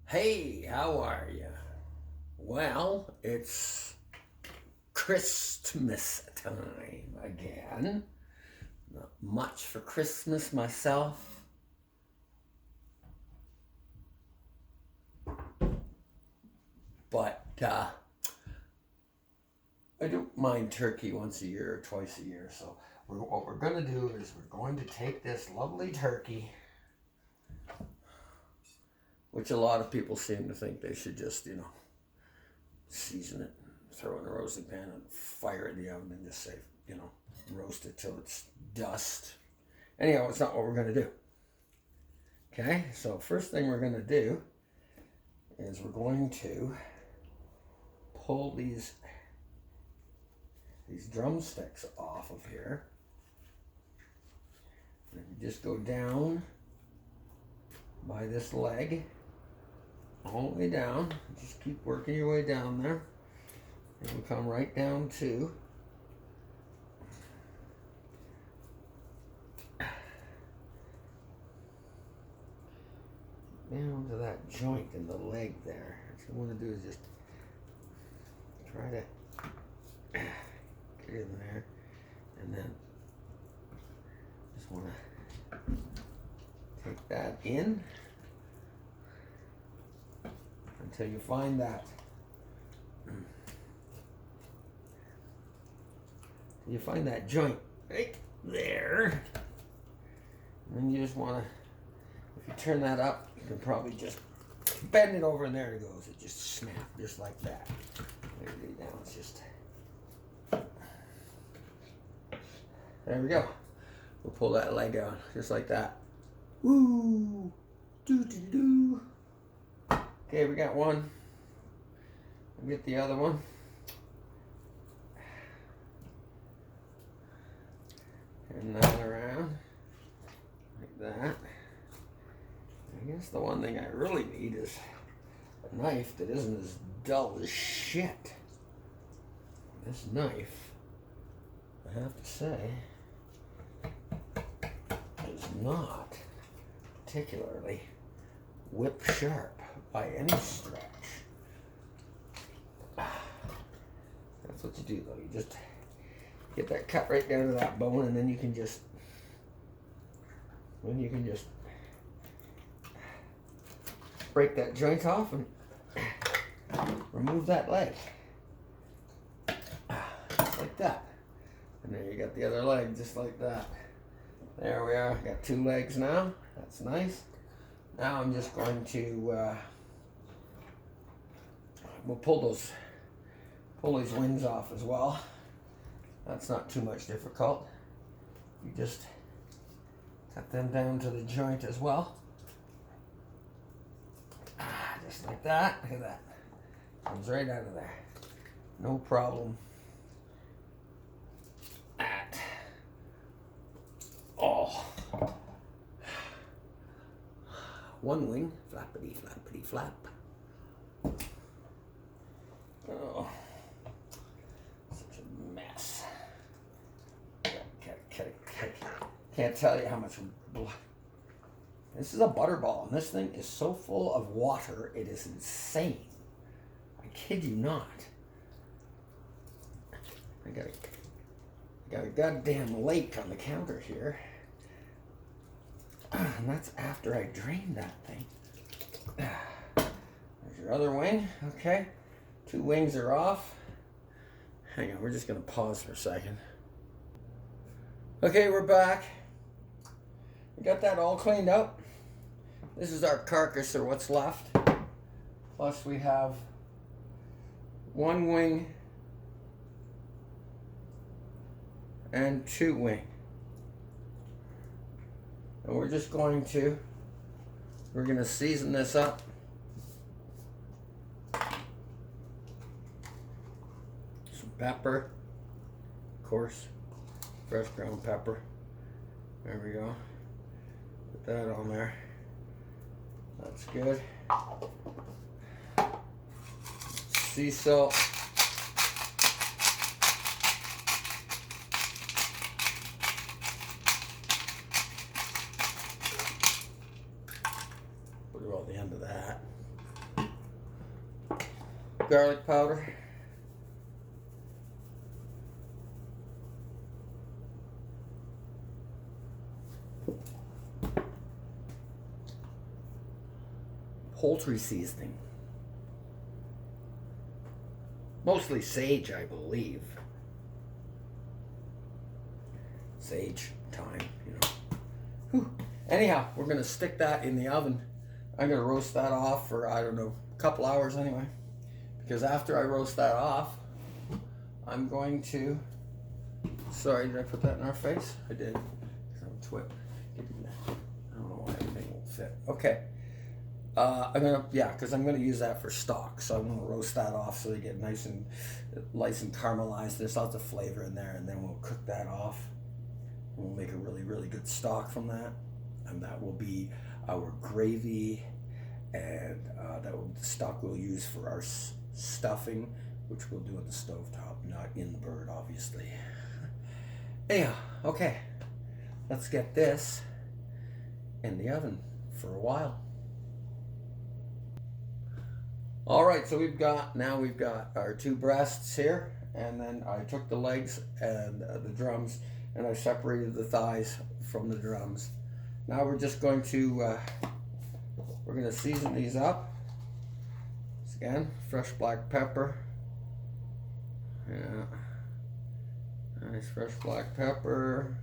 Hey, how are you? Well, it's Christmas time again. Not much for Christmas myself, but I don't mind turkey once a year or twice a year. So what we're going to do is we're going to take this lovely turkey, which a lot of people seem to think they should just, season it, throw it in a roasting pan and fire it in the oven and just say, roast it till it's dust. Anyhow, it's not what we're going to do. Okay, so first thing we're going to do is we're going to pull these drumsticks off of here. And you just go down by this leg, all the way down. Just keep working your way down there. And we'll come right down to that joint in the leg there. What you want to do is just try to get in there, and then just want to take that in until you find that. You find that joint right there, and then you just want to, if you turn that up, you can probably just bend it over, and there it goes. It just snapped just like that. There it is. Now it's just, there we go. We'll pull that leg out just like that. Woo! Do do do. Okay, we got one. We'll get the other one. Turn that around like that. I guess the one thing I really need is a knife that isn't as dull as shit. This knife, I have to say, is not particularly whip sharp by any stretch. That's what you do though, you just get that cut right down to that bone, and then you can just break that joint off and remove that leg. Just like that. And then you got the other leg just like that. There we are. Got two legs now. That's nice. Now I'm just going to we'll pull these wings off as well. That's not too much difficult. You just cut them down to the joint as well. Just like that. Look at that. Comes right out of there. No problem at all. One wing, flappity flappity flap. Oh, such a mess. Can't tell you how much blood. This is a butterball, and this thing is so full of water, it is insane. I kid you not. I got a goddamn lake on the counter here. And that's after I drained that thing. There's your other wing. Okay. Two wings are off. Hang on, we're just going to pause for a second. Okay, we're back. We got that all cleaned up. This is our carcass, or what's left. Plus we have one wing and two wing. And we're going to season this up. Some pepper, of course, fresh ground pepper. There we go. Put that on there. That's good. Sea salt. Put it on the end of that. garlic powder. Poultry seasoning. Mostly sage, I believe. Sage, thyme, you know. Whew. Anyhow, we're going to stick that in the oven. I'm going to roast that off for, I don't know, a couple hours anyway. Because after I roast that off, I'm going to... Sorry, did I put that in our face? I did. I don't know why everything won't fit. Okay. I'm gonna, because I'm gonna use that for stock. So I'm gonna roast that off so they get nice and caramelized. There's lots of flavor in there, and then we'll cook that off. We'll make a really, really good stock from that, and that will be our gravy, and the stock we'll use for our stuffing, which we'll do at the stovetop, not in the bird, obviously. Anyhow, okay, let's get this in the oven for a while. All right, so we've got our two breasts here, and then I took the legs and the drums, and I separated the thighs from the drums. Now we're just going to season these up. Again, fresh black pepper. Yeah, nice fresh black pepper.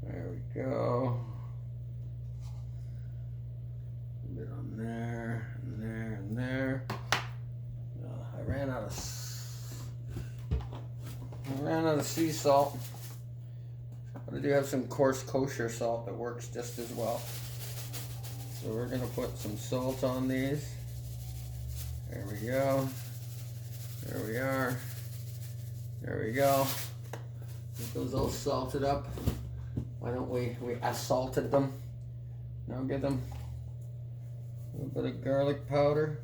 There we go. A bit on there, and there, and there. I ran out of sea salt, but I do have some coarse kosher salt that works just as well. So we're gonna put some salt on these. There we go. There we are. There we go. Get those all salted up. Why don't we assaulted them? Now get them. A little bit of garlic powder.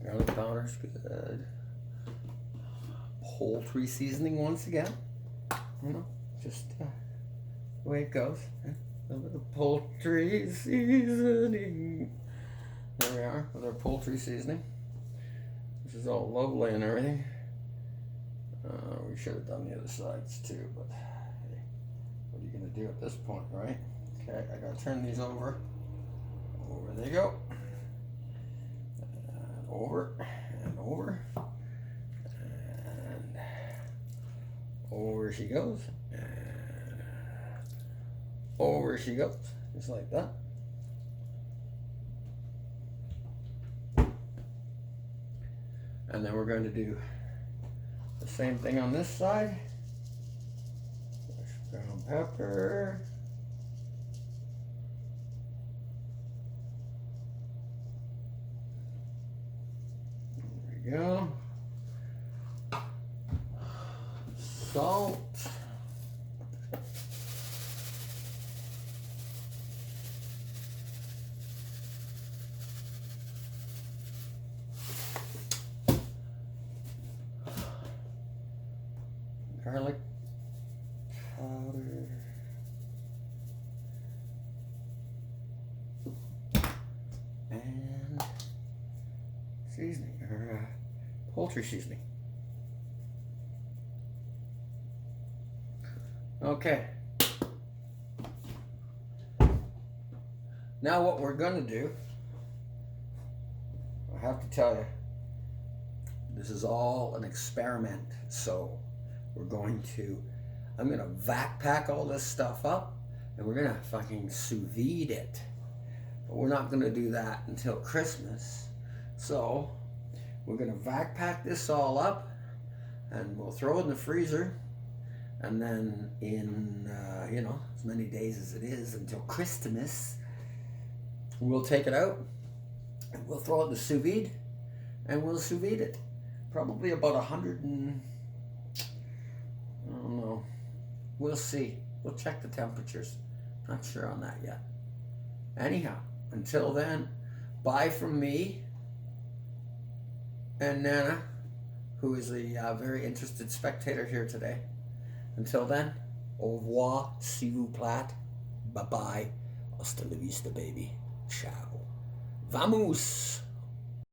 Garlic powder's good. Poultry seasoning once again. You know, just the way it goes. A little bit of poultry seasoning. There we are with our poultry seasoning. This is all lovely and everything. We should have done the other sides too, but hey, what are you going to do at this point, right? Okay, I got to turn these over. Over they go. And over, and over. And over she goes. And over she goes. Just like that. And then we're going to do the same thing on this side. Fresh ground pepper. There we go. Salt. Garlic powder. And seasoning, or poultry seasoning. Okay. Now what we're going to do, I have to tell you, this is all an experiment, so I'm going to vac pack all this stuff up, and we're going to fucking sous vide it. But we're not going to do that until Christmas. So we're going to vac pack this all up, and we'll throw it in the freezer. And then in, as many days as it is until Christmas, we'll take it out, and we'll throw it in the sous vide, and we'll sous vide it. Probably about 100 and... I don't know. We'll see. We'll check the temperatures. Not sure on that yet. Anyhow, until then, bye from me and Nana, who is a very interested spectator here today. Until then, au revoir, s'il vous plaît. Bye bye. Hasta la vista, baby. Ciao. Vamos.